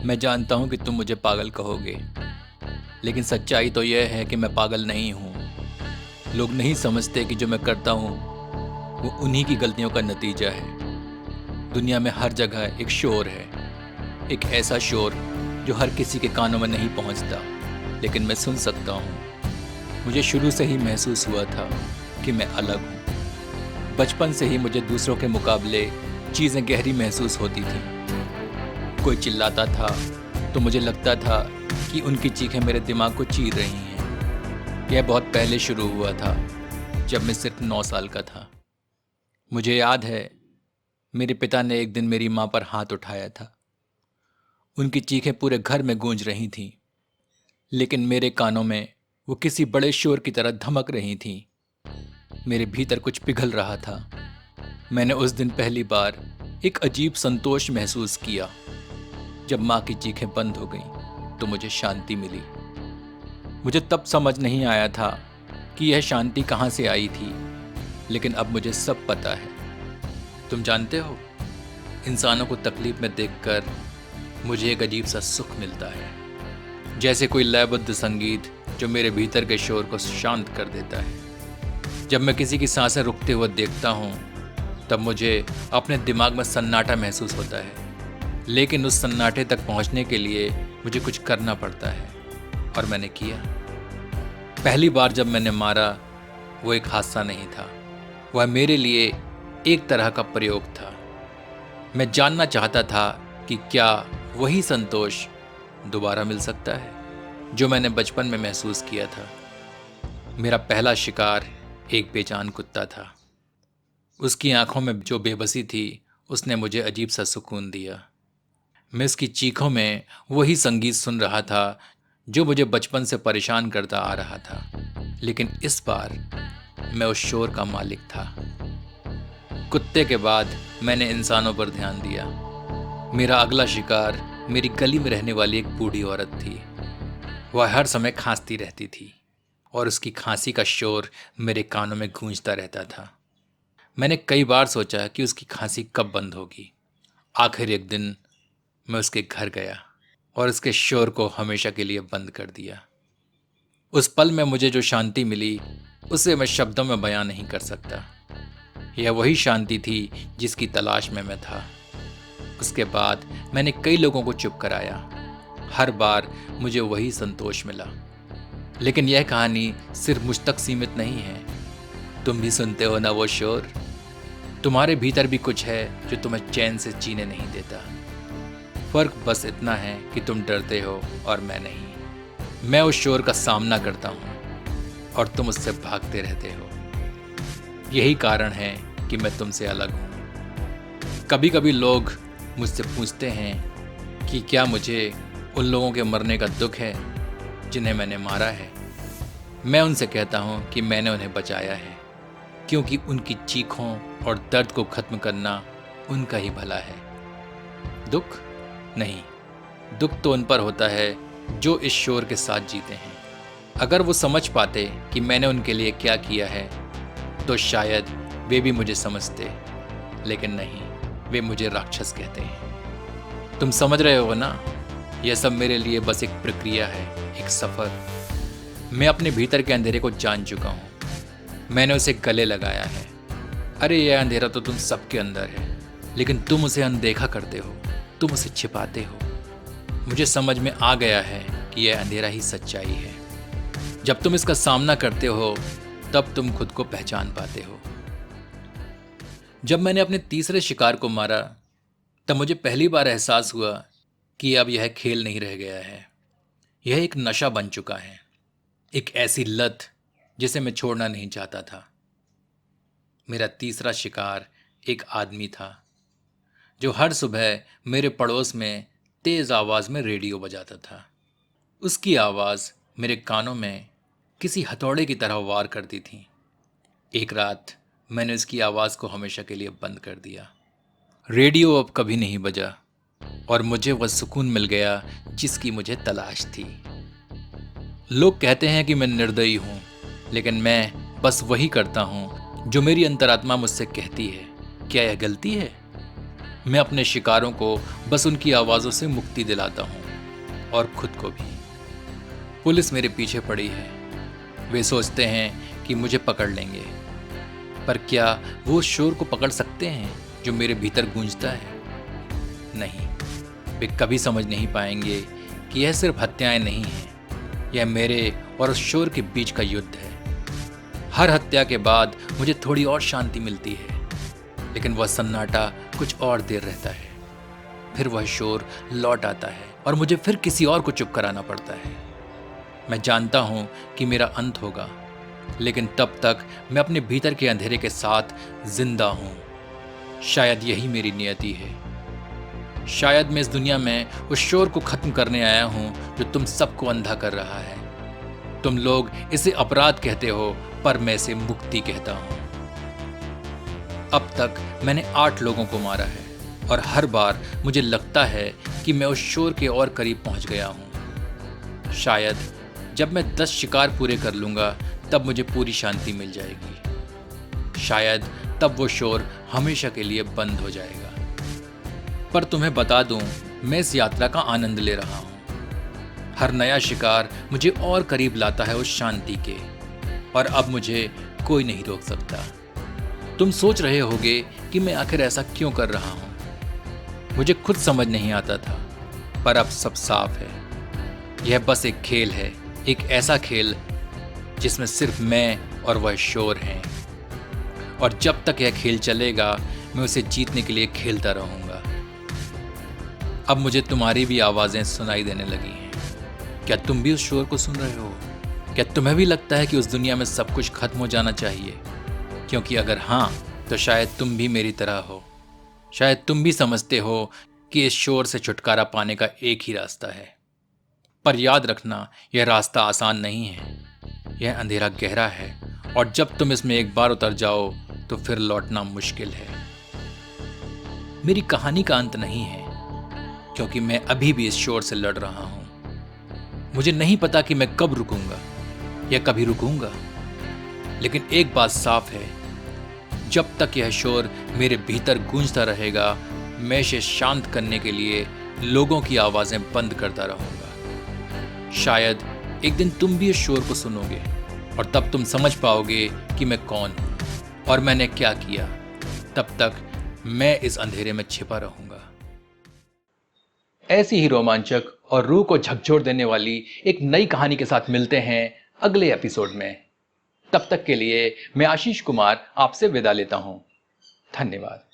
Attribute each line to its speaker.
Speaker 1: मैं जानता हूँ कि तुम मुझे पागल कहोगे, लेकिन सच्चाई तो यह है कि मैं पागल नहीं हूँ। लोग नहीं समझते कि जो मैं करता हूँ वो उन्हीं की गलतियों का नतीजा है। दुनिया में हर जगह एक शोर है, एक ऐसा शोर जो हर किसी के कानों में नहीं पहुँचता, लेकिन मैं सुन सकता हूँ। मुझे शुरू से ही महसूस हुआ था कि मैं अलग हूँ। बचपन से ही मुझे दूसरों के मुकाबले चीज़ें गहरी महसूस होती थी। कोई चिल्लाता था तो मुझे लगता था कि उनकी चीखें मेरे दिमाग को चीर रही हैं। यह बहुत पहले शुरू हुआ था, जब मैं सिर्फ 9 साल का था। मुझे याद है, मेरे पिता ने एक दिन मेरी माँ पर हाथ उठाया था। उनकी चीखें पूरे घर में गूंज रही थीं, लेकिन मेरे कानों में वो किसी बड़े शोर की तरह धमक रही थीं। मेरे भीतर कुछ पिघल रहा था। मैंने उस दिन पहली बार एक अजीब संतोष महसूस किया। जब माँ की चीखें बंद हो गईं, तो मुझे शांति मिली। मुझे तब समझ नहीं आया था कि यह शांति कहाँ से आई थी, लेकिन अब मुझे सब पता है। तुम जानते हो, इंसानों को तकलीफ में देखकर मुझे एक अजीब सा सुख मिलता है, जैसे कोई लयबद्ध संगीत जो मेरे भीतर के शोर को शांत कर देता है। जब मैं किसी की सांसें रुकते हुए देखता हूँ, तब मुझे अपने दिमाग में सन्नाटा महसूस होता है, लेकिन उस सन्नाटे तक पहुँचने के लिए मुझे कुछ करना पड़ता है, और मैंने किया। पहली बार जब मैंने मारा, वो एक हादसा नहीं था, वह मेरे लिए एक तरह का प्रयोग था। मैं जानना चाहता था कि क्या वही संतोष दोबारा मिल सकता है जो मैंने बचपन में महसूस किया था। मेरा पहला शिकार एक बेजान कुत्ता था। उसकी आंखों में जो बेबसी थी, उसने मुझे अजीब सा सुकून दिया। मैं उसकी चीखों में वही संगीत सुन रहा था जो मुझे बचपन से परेशान करता आ रहा था, लेकिन इस बार मैं उस शोर का मालिक था। कुत्ते के बाद मैंने इंसानों पर ध्यान दिया। मेरा अगला शिकार मेरी गली में रहने वाली एक बूढ़ी औरत थी। वह हर समय खांसती रहती थी और उसकी खांसी का शोर मेरे कानों में गूंजता रहता था। मैंने कई बार सोचा कि उसकी खांसी कब बंद होगी। आखिर एक दिन मैं उसके घर गया और उसके शोर को हमेशा के लिए बंद कर दिया। उस पल में मुझे जो शांति मिली, उसे मैं शब्दों में बयां नहीं कर सकता। यह वही शांति थी जिसकी तलाश में मैं था। उसके बाद मैंने कई लोगों को चुप कराया। हर बार मुझे वही संतोष मिला। लेकिन यह कहानी सिर्फ मुझ तक सीमित नहीं है। तुम भी सुनते हो ना वो शोर? तुम्हारे भीतर भी कुछ है जो तुम्हें चैन से जीने नहीं देता। फर्क बस इतना है कि तुम डरते हो और मैं नहीं। मैं उस शोर का सामना करता हूँ और तुम उससे भागते रहते हो। यही कारण है कि मैं तुमसे अलग हूँ। कभी कभी लोग मुझसे पूछते हैं कि क्या मुझे उन लोगों के मरने का दुख है जिन्हें मैंने मारा है। मैं उनसे कहता हूँ कि मैंने उन्हें बचाया है, क्योंकि उनकी चीखों और दर्द को खत्म करना उनका ही भला है। दुख नहीं, दुख तो उन पर होता है जो इस शोर के साथ जीते हैं। अगर वो समझ पाते कि मैंने उनके लिए क्या किया है, तो शायद वे भी मुझे समझते, लेकिन नहीं, वे मुझे राक्षस कहते हैं। तुम समझ रहे हो ना? यह सब मेरे लिए बस एक प्रक्रिया है, एक सफर। मैं अपने भीतर के अंधेरे को जान चुका हूँ। मैंने उसे गले लगाया है। अरे यह अंधेरा तो तुम सबके अंदर है, लेकिन तुम उसे अनदेखा करते हो, तुम उसे छिपाते हो। मुझे समझ में आ गया है कि यह अंधेरा ही सच्चाई है। जब तुम इसका सामना करते हो, तब तुम खुद को पहचान पाते हो। जब मैंने अपने तीसरे शिकार को मारा, तब मुझे पहली बार एहसास हुआ कि अब यह खेल नहीं रह गया है। यह एक नशा बन चुका है, एक ऐसी लत जिसे मैं छोड़ना नहीं चाहता था। मेरा तीसरा शिकार एक आदमी था जो हर सुबह मेरे पड़ोस में तेज आवाज में रेडियो बजाता था। उसकी आवाज मेरे कानों में किसी हथौड़े की तरह वार करती थी। एक रात मैंने उसकी आवाज को हमेशा के लिए बंद कर दिया। रेडियो अब कभी नहीं बजा और मुझे वह सुकून मिल गया जिसकी मुझे तलाश थी। लोग कहते हैं कि मैं निर्दयी हूं, लेकिन मैं बस वही करता हूं जो मेरी अंतरात्मा मुझसे कहती है। क्या यह गलती है? मैं अपने शिकारों को बस उनकी आवाज़ों से मुक्ति दिलाता हूँ, और खुद को भी। पुलिस मेरे पीछे पड़ी है। वे सोचते हैं कि मुझे पकड़ लेंगे, पर क्या वो उस शोर को पकड़ सकते हैं जो मेरे भीतर गूंजता है? नहीं, वे कभी समझ नहीं पाएंगे कि यह सिर्फ हत्याएं नहीं हैं, यह मेरे और उस शोर के बीच का युद्ध है। हर हत्या के बाद मुझे थोड़ी और शांति मिलती है, लेकिन वह सन्नाटा कुछ और देर रहता है। फिर वह शोर लौट आता है और मुझे फिर किसी और को चुप कराना पड़ता है। मैं जानता हूं कि मेरा अंत होगा, लेकिन तब तक मैं अपने भीतर के अंधेरे के साथ जिंदा हूं। शायद यही मेरी नियति है। शायद मैं इस दुनिया में उस शोर को खत्म करने आया हूं जो तुम सबको अंधा कर रहा है। तुम लोग इसे अपराध कहते हो, पर मैं इसे मुक्ति कहता हूं। अब तक मैंने 8 लोगों को मारा है, और हर बार मुझे लगता है कि मैं उस शोर के और करीब पहुंच गया हूं। शायद जब मैं 10 शिकार पूरे कर लूंगा तब मुझे पूरी शांति मिल जाएगी। शायद तब वो शोर हमेशा के लिए बंद हो जाएगा। पर तुम्हें बता दूं, मैं इस यात्रा का आनंद ले रहा हूं। हर नया शिकार मुझे और करीब लाता है उस शांति के, और अब मुझे कोई नहीं रोक सकता। तुम सोच रहे होगे कि मैं आखिर ऐसा क्यों कर रहा हूं। मुझे खुद समझ नहीं आता था, पर अब सब साफ है। यह बस एक खेल है, एक ऐसा खेल जिसमें सिर्फ मैं और वह शोर हैं। और जब तक यह खेल चलेगा, मैं उसे जीतने के लिए खेलता रहूंगा। अब मुझे तुम्हारी भी आवाजें सुनाई देने लगी हैं। क्या तुम भी उस शोर को सुन रहे हो? क्या तुम्हें भी लगता है कि उस दुनिया में सब कुछ खत्म हो जाना चाहिए? क्योंकि अगर हाँ, तो शायद तुम भी मेरी तरह हो। शायद तुम भी समझते हो कि इस शोर से छुटकारा पाने का एक ही रास्ता है। पर याद रखना, यह रास्ता आसान नहीं है। यह अंधेरा गहरा है, और जब तुम इसमें एक बार उतर जाओ तो फिर लौटना मुश्किल है। मेरी कहानी का अंत नहीं है, क्योंकि मैं अभी भी इस शोर से लड़ रहा हूं। मुझे नहीं पता कि मैं कब रुकूंगा या कभी रुकूंगा, लेकिन एक बात साफ है, जब तक यह शोर मेरे भीतर गूंजता रहेगा, मैं इसे शांत करने के लिए लोगों की आवाजें बंद करता रहूंगा। शायद एक दिन तुम भी इस शोर को सुनोगे, और तब तुम समझ पाओगे कि मैं कौन हूं और मैंने क्या किया। तब तक मैं इस अंधेरे में छिपा रहूंगा। ऐसी ही रोमांचक और रूह को झकझोर देने वाली एक नई कहानी के साथ मिलते हैं अगले एपिसोड में। तब तक के लिए मैं आशीष कुमार आपसे विदा लेता हूं। धन्यवाद।